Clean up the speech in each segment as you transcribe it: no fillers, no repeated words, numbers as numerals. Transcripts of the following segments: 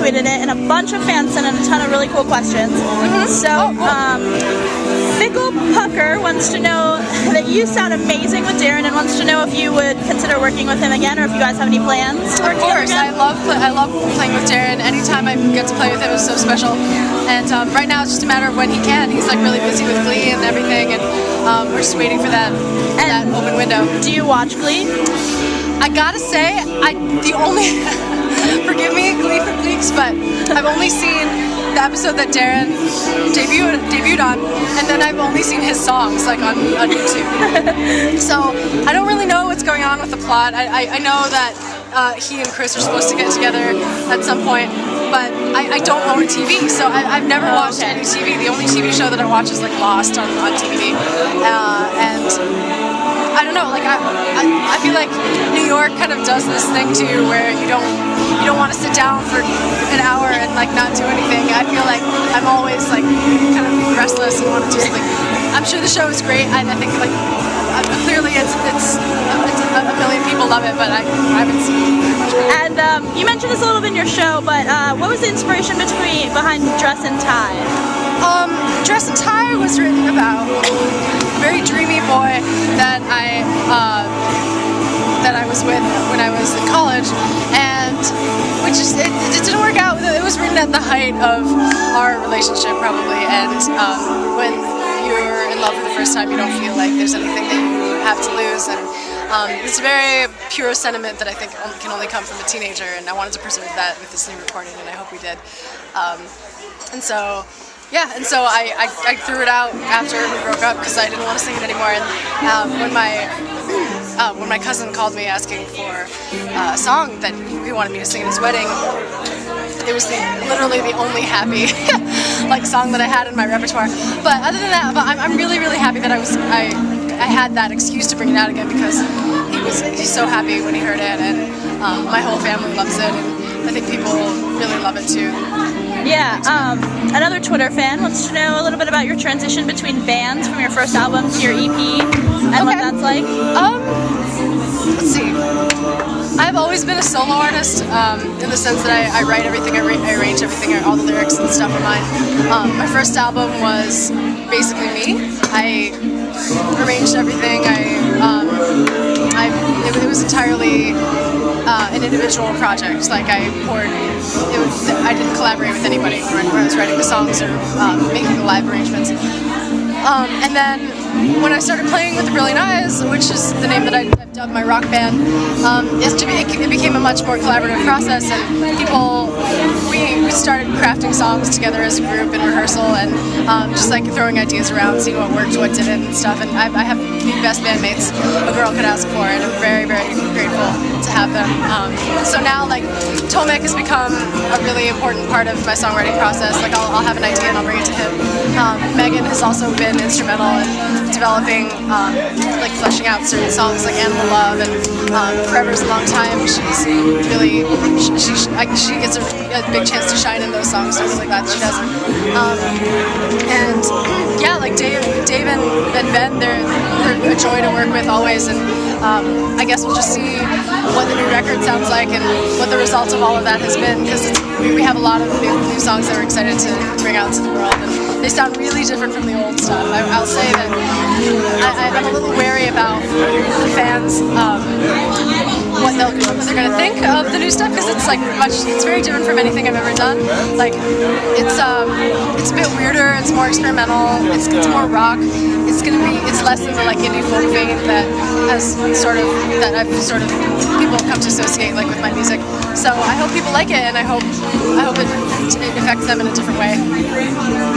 retweeted it, and a bunch of fans sent in a ton of really cool questions. So, Fickle Pucker wants to know that you sound amazing with Darren and wants to know if you would consider working with him again, or if you guys have any plans to work together again. I love playing with Darren. Anytime I get to play with him is so special. And right now it's just a matter of when he can. He's like really busy with Glee and everything, and we're just waiting for that open window. Do you watch Glee? I gotta say, forgive me, Glee for Gleeks, but I've only seen the episode that Darren debuted on, and then I've only seen his songs like on YouTube. So I don't really know what's going on with the plot. I know that he and Criss are supposed to get together at some point, but I don't own a TV, so I've never watched any TV. The only TV show that I watch is like Lost on TV, and I don't know, like I feel like New York kind of does this thing to you where you don't want to sit down for an hour and like not do anything. I feel like I'm always like kind of restless and want to do something. I'm sure the show is great. I think like clearly it's a million people love it, but I haven't seen it much. And you mentioned this a little bit in your show, but what was the inspiration behind Dress and Tie? Dress and Tie was written about a very dreamy boy that I was with when I was in college, and it didn't work out. It was written at the height of our relationship probably, and when you're in love for the first time, you don't feel like there's anything that you have to lose, and it's a very pure sentiment that I think can only come from a teenager, and I wanted to preserve that with this new recording, and I hope we did. And so I threw it out after we broke up because I didn't want to sing it anymore. And when my cousin called me asking for a song that he wanted me to sing at his wedding, it was literally the only happy like song that I had in my repertoire. But other than that, I'm really happy that I had that excuse to bring it out again, because he's so happy when he heard it, and my whole family loves it, and I think people really love it too. Yeah, another Twitter fan wants to know a little bit about your transition between bands from your first album to your EP, and what that's like. Let's see. I've always been a solo artist in the sense that I write everything, I arrange everything, all the lyrics and stuff are mine. My first album was basically me. I arranged everything. It was entirely an individual project. Like I didn't collaborate with anybody when I was writing the songs or making the live arrangements. And then when I started playing with the Brilliant Eyes, which is the name that I've dubbed my rock band, it became a much more collaborative process, and we started crafting songs together as a group in rehearsal, and just like throwing ideas around, seeing what worked, what didn't, and stuff. And I have the best bandmates a girl could ask for, and I'm very grateful to have them. So now, like, Tomek has become a really important part of my songwriting process. Like, I'll have an idea and I'll bring it to him. Megan has also been instrumental in developing, like, fleshing out certain songs like Animal Love, and Forever's a long time. She's really, she gets a big chance to shine in those songs like that. She does. And yeah, like Dave and Ben, they're a joy to work with always, and I guess we'll just see what the new record sounds like and what the result of all of that has been, because we have a lot of new songs that we're excited to bring out to the world, and they sound really different from the old stuff. I'll say that I'm a little wary about the fans, what they're going to think of the new stuff, because it's very different from anything I've ever done. Like, it's a bit weirder, it's more experimental, it's more rock. It's less in the like indie folk vein that people come to associate like with my music. So I hope people like it, and I hope it affects them in a different way.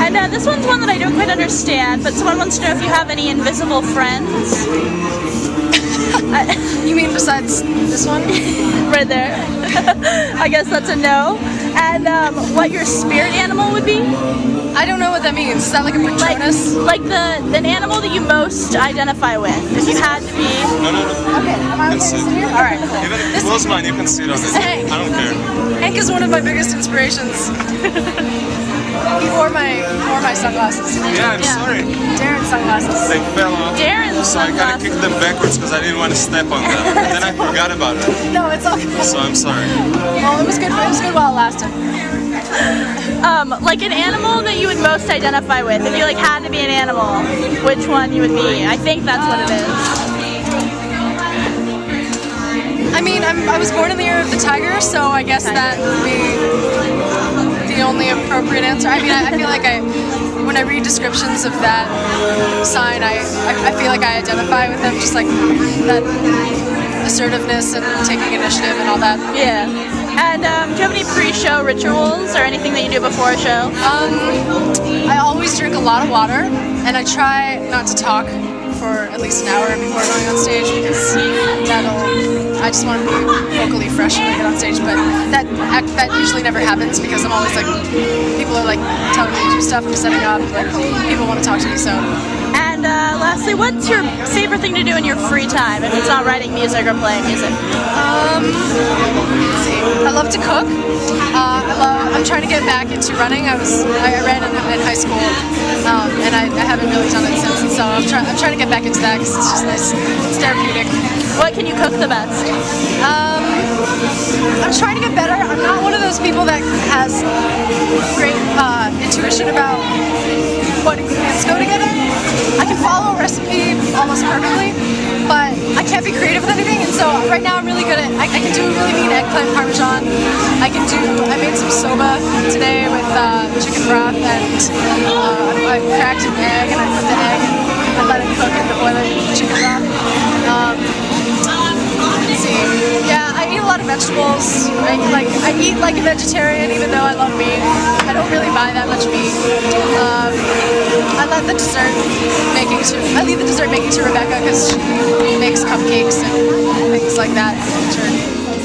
And this one's one that I don't quite understand, but someone wants to know if you have any invisible friends. You mean besides this one? Right there. I guess that's a no. And what your spirit animal would be? I don't know what that means. Is that like a Patronus? Like an animal that you most identify with, if you had to be. No. Okay, am I okay to sit here? All right, cool. Even close mine, you can sit on it. Hank. I don't care. Hank is one of my biggest inspirations. He wore my sunglasses. Yeah, I'm sorry. Darren's sunglasses. They fell off. Darren's So I kind of sunglasses. kicked them backwards because I didn't want to step on them. And then I forgot about it. No, it's okay. So I'm sorry. Well, it was good. It was good while it lasted. Like an animal that you would most identify with. If you like had to be an animal, which one you would be? I think that's what it is. I mean, I was born in the year of the tiger, so I guess that would be the only appropriate answer. I mean, I feel like when I read descriptions of that sign, I feel like I identify with them, just like that assertiveness and taking initiative and all that. Yeah. And do you have any pre-show rituals or anything that you do before a show? I always drink a lot of water, and I try not to talk for at least an hour before going on stage because I just want to be vocally fresh when I get on stage, but that usually never happens because I'm always like, people are like telling me to do stuff, I'm setting up, like people want to talk to me, so. And lastly, what's your favorite thing to do in your free time if it's not writing music or playing music? Let's see. I love to cook. I'm trying to get back into running. I ran in high school, and I haven't really done it since. And so I'm trying to get back into that because it's just nice. It's therapeutic. What can you cook the best? I'm trying to get better. I'm not one of those people that has great intuition about what ingredients go together. I can follow a recipe almost perfectly, but I can't be creative with anything. And so right now I'm really good at, I can do a really mean eggplant parmesan. I made some soba today with chicken broth, and I cracked an egg and I put the egg and I let it cook in the boiling chicken broth. Let's see. Yeah, I eat a lot of vegetables. I eat like a vegetarian, even though I love meat. I don't really buy that much meat. I leave the dessert making to Rebecca because she makes cupcakes and things like that, which are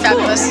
fabulous.